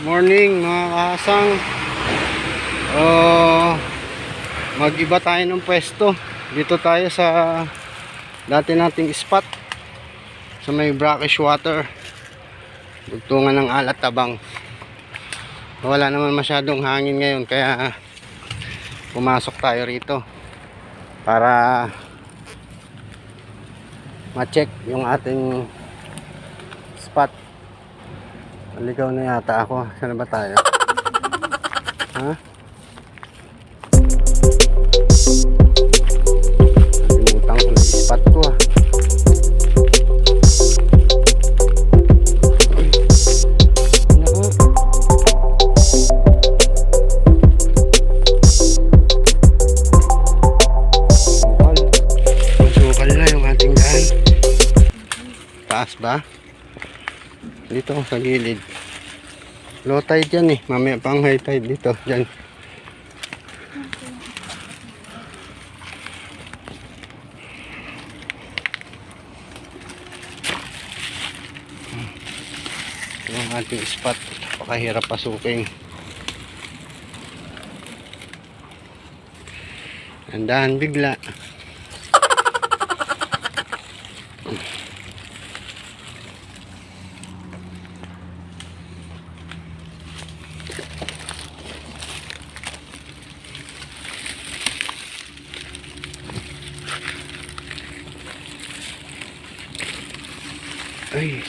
Morning mga kasang. Mag-iba tayo ng pwesto. Dito tayo sa dati nating spot sa may brackish water, dugtungan ng Alat Tabang. Wala naman masyadong hangin ngayon, kaya pumasok tayo rito para ma-check yung ating spot. Maligaw na yata ako. Saan ba tayo? Ha? Nalimutan ko na spot ko ah. Masukal na yung ating daan. Taas ba? Dito sa gilid. Low tide yan eh. Mamaya pang high tide dito. Dyan. Ito ang ating spot. Napakahirap pasukin. Andahan bigla. Ay.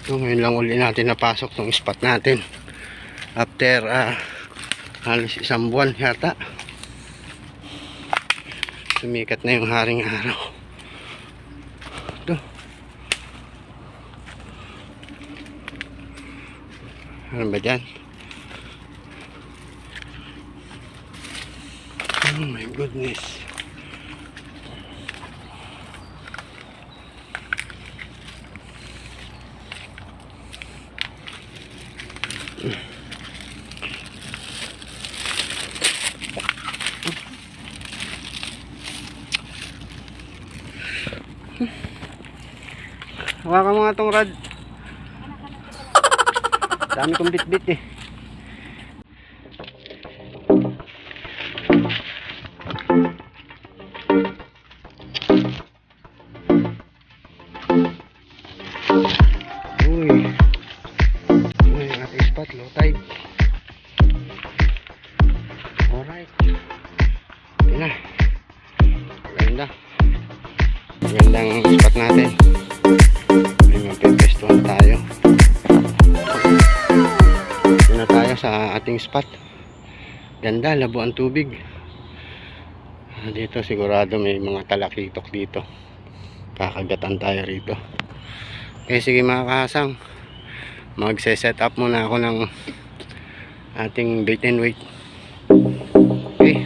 So, ngayon lang uli natin napasok tong spot natin. After halos isang buwan yata. Sumikat na yung haring araw. Ito. Ano ba dyan? Oh my goodness. Hawakan mo nga tong rod. Dami kong bit-bit eh. Uy. Uy, yung ating spot, low tide. Alright. Yun na. Ganda. Gandang spot natin. Magpepestuhan tayo. Yun na tayo sa ating spot. Ganda, labo ang tubig. Dito sigurado may mga talakitok dito. Kakagatan tayo rito. Okay, sige mga kahasang, magse-set up muna ako ng ating bait and weight. Okay.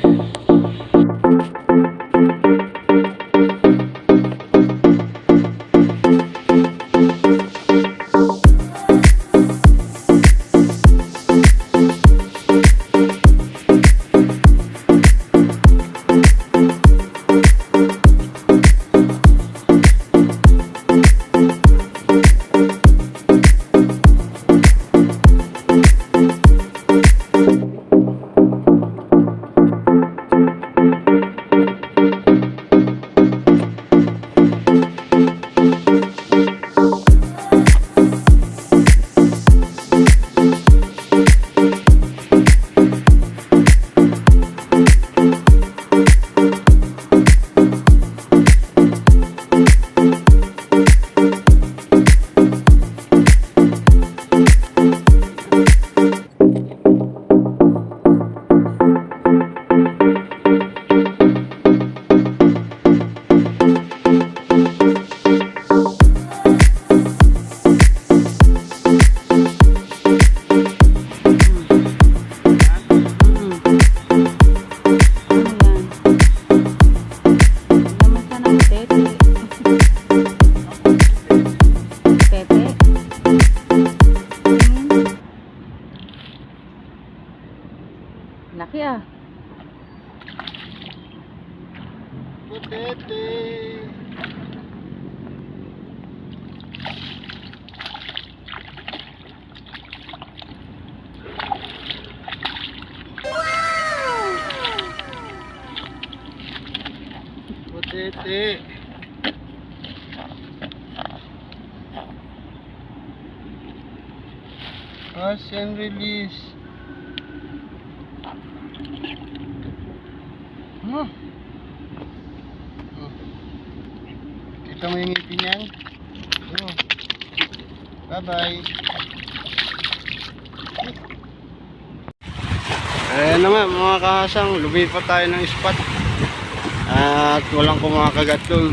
Catch and release. Oh. Kita mo yung ngipin yan? Oh. Bye-bye. Ayan naman mga kahasang, lumipat tayo ng spot. At walang kumakagat doon.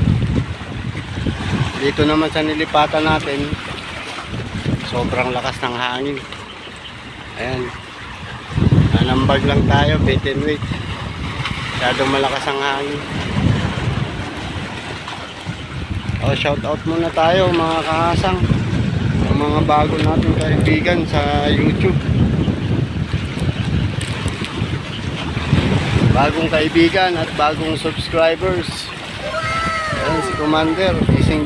Dito naman sa nilipatan natin, sobrang lakas ng hangin. Ayan. Nanambag lang tayo, bait and wait. Masyadong malakas ang hangin. Shout out muna tayo mga kahasang, ang mga bago nating kaibigan sa YouTube. Bagong kaibigan at bagong subscribers. Ayan si Commander,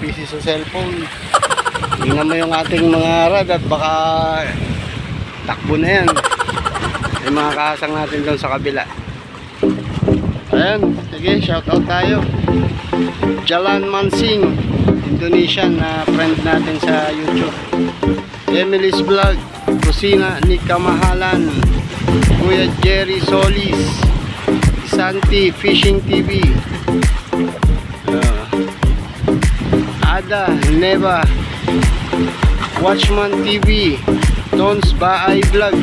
busy sa cellphone. Tingnan mo yung ating mga rad at baka takbo na yan. Yung mga kahasang natin doon sa kabila. Ayan, sige, shout out tayo. Jalan Mansing, Indonesian na friend natin sa YouTube. Emily's Vlog, Kusina ni Kamahalan, Kuya Jerry Solis, Santi Fishing TV, Ada Neva, Watchman TV, Tons Baay Vlog,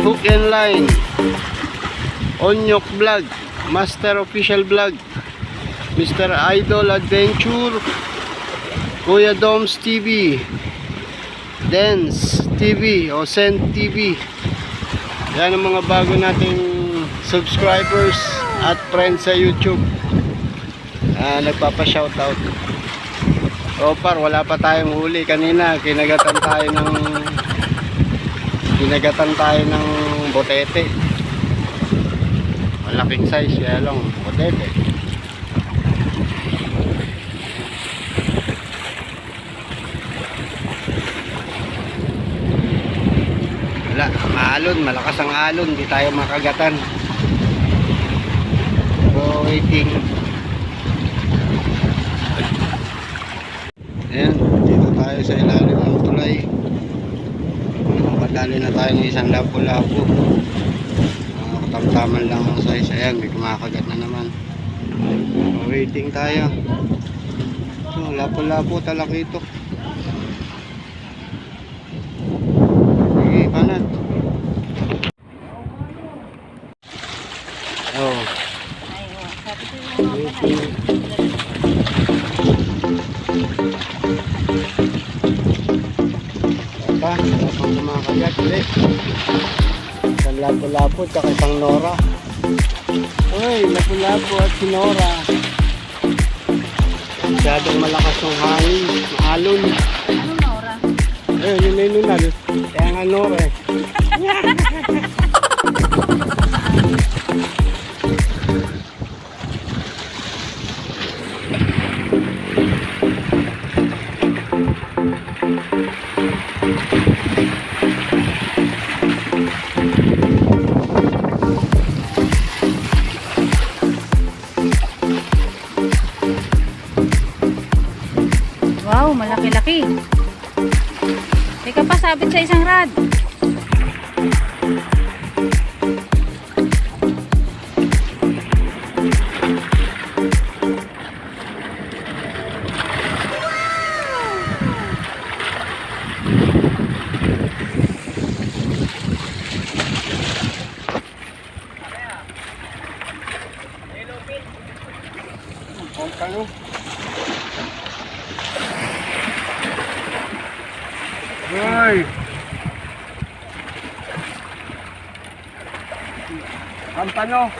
Hook and Line, Onyok Vlog, Master Official Vlog, Mr. Idol Adventure, Kuya Doms TV, Dance TV o Send TV. Yan ang mga bago nating subscribers at friends sa YouTube. Nagpapa-shoutout. Opar, wala pa tayong huli kanina. Kinagatan tayo ng botete. Malaking size, kaya lang botete. Wala, maalon, malakas ang alon, hindi tayo makagatan. So, waiting. Ayan, dito tayo sa ilalim ng tulay. Makadali na tayo ng isang lapo-lapo. Katamtaman lang ang size. Ayan, may kumakagat na naman. So, waiting tayo. So, lapo-lapo talakito. Sige, panat. Oh. Wala pang kumakagat ulit. Isang lapo-lapo at isang Nora. Uy, lapo-lapo at si Nora. Masyadong malakas ng hangin, alon. Ano Nora? Yun na yun na. Kaya nga Nora eh. Wow, malaki-laki. Teka pa, sabit sa isang rad. Ano? Hoy! Pampano?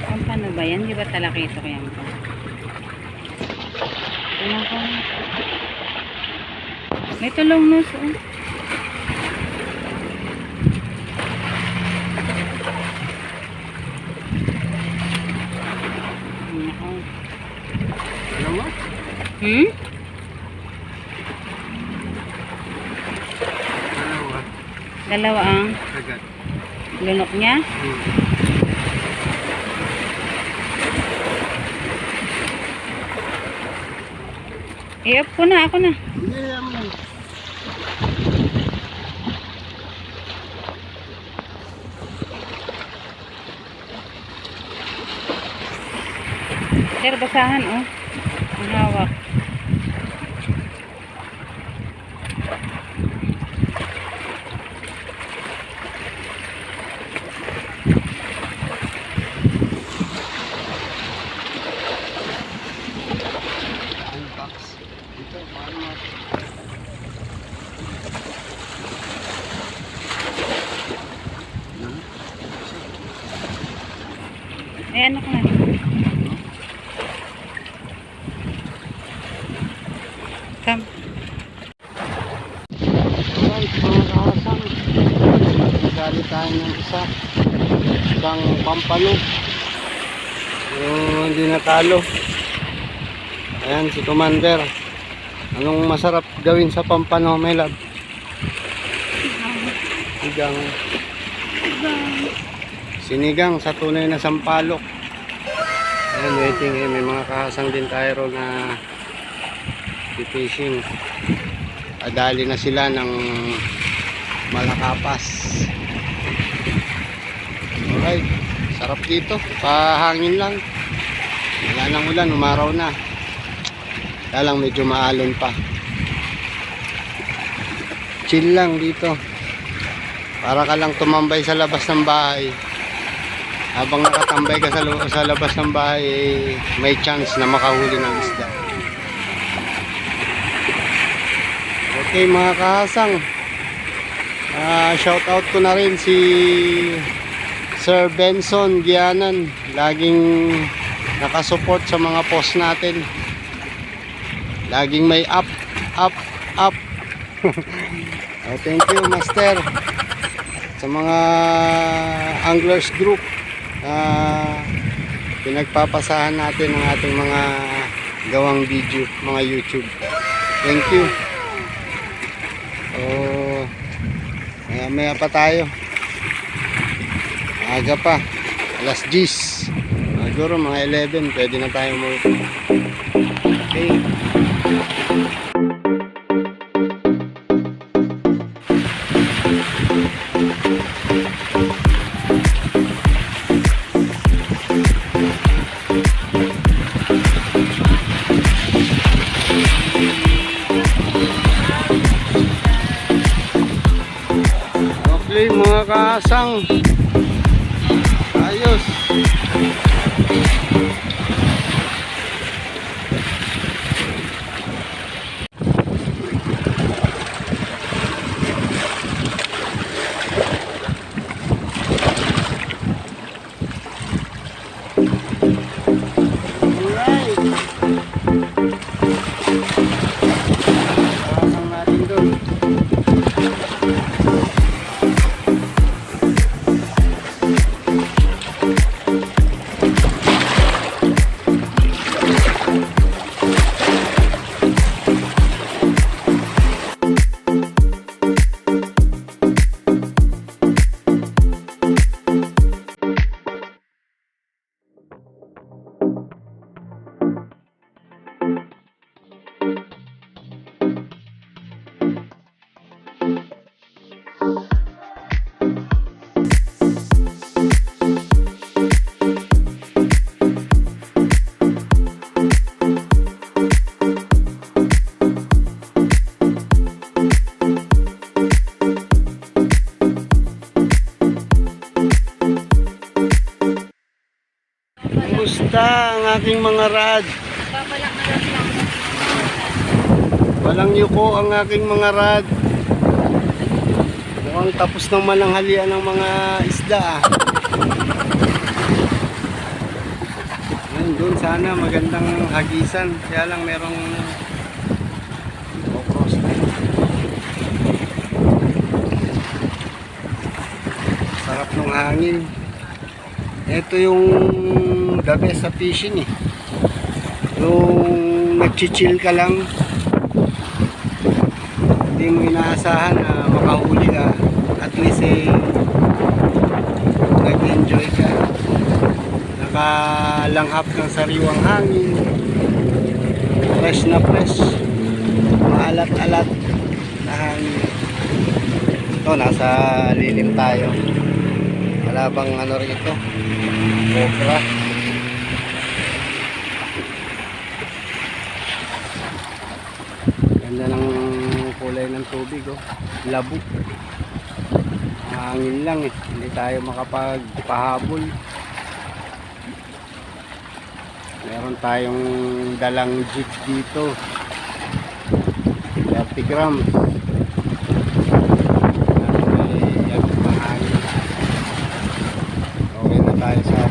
Pampano ba yan? Di ba talakito kaya mo? Ano ka? May tulong nus. Dalawa? Hmm? Dalawa. Dalawa ang Agad. lunok niya. I-off ko na, ako na. Hindi, naman. Sir, basahan oh. Ang hawak. Unbox. Dito, paano mo? Ayan ako na. Come. Alright, mga kahasang. Nagali tayo ng isang pampano. Yung hindi natalo. Ayan si Commander. Anong masarap gawin sa pampano, my love? Sinigang. Sinigang sa tunay na sampalok. Ayan, waiting eh. May mga kahasang din tayo na fishing. Adali na sila ng Malakapas. Alright, sarap dito. Pahangin lang. Wala nang ulan, umaraw na. Kaya lang medyo maalon pa. Chill lang dito. Para ka lang tumambay sa labas ng bahay. Habang nakatambay ka sa labas ng bahay, eh, may chance na makahuli ng isda. Okay mga kahasang, shout out ko na rin si Sir Benson Gianan, laging nakasupport sa mga post natin, laging may up. Oh, thank you master. Sa mga anglers group, pinagpapasahan natin ang ating mga gawang video, mga YouTube. Thank you. Oh, maya pa tayo. Aga pa. Alas 10. Siguro mga 11 pwede na tayo mo. Okay. Okay mga kasang, ayos. Alright, kasang natin doon. Kumusta ang aking mga rad? Babalak na lang. Walang yuko ang aking mga rad. Mukhang tapos ng mananghalian ng mga isda. Ayun, doon sana magandang hagisan. Kaya lang merong cross na. Sarap ng hangin. Ito yung the best sa fishing eh. Yung nagchichill ka lang, hindi mo inaasahan na makahuli ka, at least eh nag-enjoy ka, nakalanghap ng sariwang hangin, fresh na fresh. maalat-alat na hangin. Ito, nasa lilim tayo. Wala bang ano rito? Cobra. Ganda ng kulay ng tubig, oh. Labo. Hangin lang eh. Hindi tayo makapagpahabol. Meron tayong dalang jig dito. 30 grams. Okay na tayo sa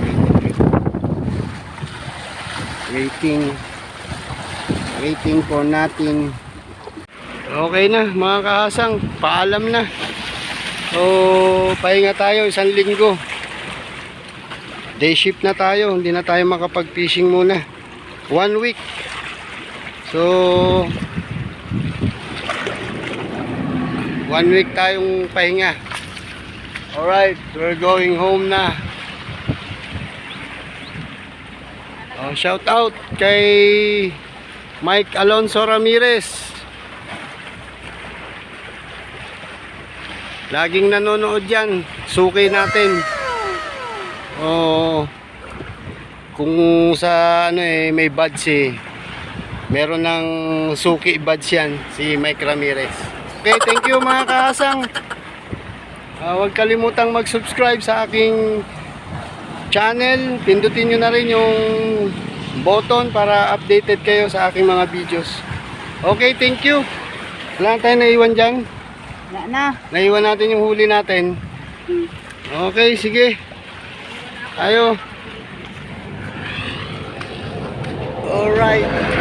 waiting for natin. Okay na mga kahasang, paalam na. So pahinga tayo isang linggo. Day shift na tayo, hindi na tayo makapag-fishing muna. 1 week. So 1 week tayong pahinga. Alright, we're going home na. Shout out kay Mike Alonso Ramirez. Laging nanonood yan. Suki natin. Kung sa ano may buds meron ng suki buds yan, si Mike Ramirez. Okay, thank you mga kaasang. Huwag kalimutang mag-subscribe sa aking channel. Pindutin nyo na rin yung button para updated kayo sa aking mga videos. Okay, thank you. Wala tayong naiwan dyan. Wala na. Naiwan natin yung huli natin. Okay, sige. Tayo. Alright.